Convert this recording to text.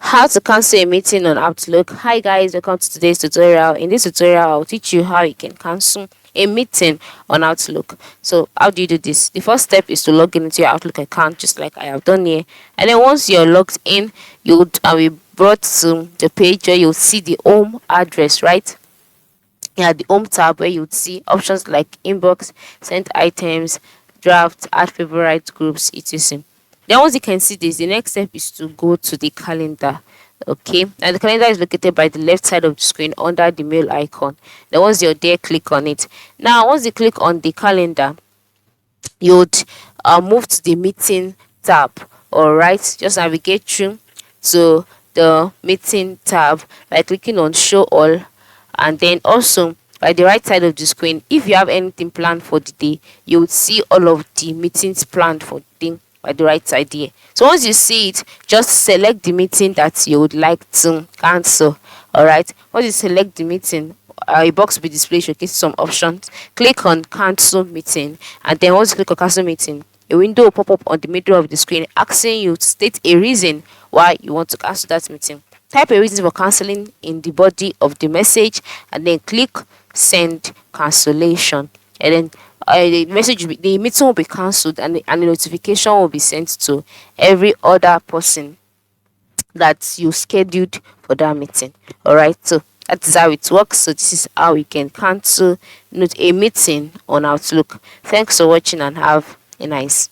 How to cancel a meeting on Outlook. Hi guys, welcome to today's tutorial. In this tutorial, I'll teach you how you can cancel a meeting on Outlook. So how do you do this? The first step is to log in into your Outlook account, just like I have done here. And then once you're logged in, you'll be brought to the page where you'll see the home address, right? Yeah, the home tab where you would see options like inbox, sent items, draft, add favorite groups, etc. Then once you can see this, the next step is to go to the calendar. Okay, and the calendar is located by the left side of the screen under the mail icon. Then once you're there, click on it. Now once you click on the calendar, you'd move to the meeting tab. All right, just navigate through to the meeting tab by clicking on show all, and then also by the right side of the screen, if you have anything planned for the day, you would see all of the meetings planned for the day by the right side here. So once you see it, just select the meeting that you would like to cancel. All right, once you select the meeting, a box will be displayed showcasing some options. Click on cancel meeting, and then once you click on cancel meeting, a window will pop up on the middle of the screen asking you to state a reason why you want to cancel that meeting. Type a reason for cancelling in the body of the message, and then click send cancellation, and then the meeting will be cancelled, and the notification will be sent to every other person that you scheduled for that meeting. All right, so that is how it works. So this is how you can cancel a meeting on Outlook. Thanks for watching and have a nice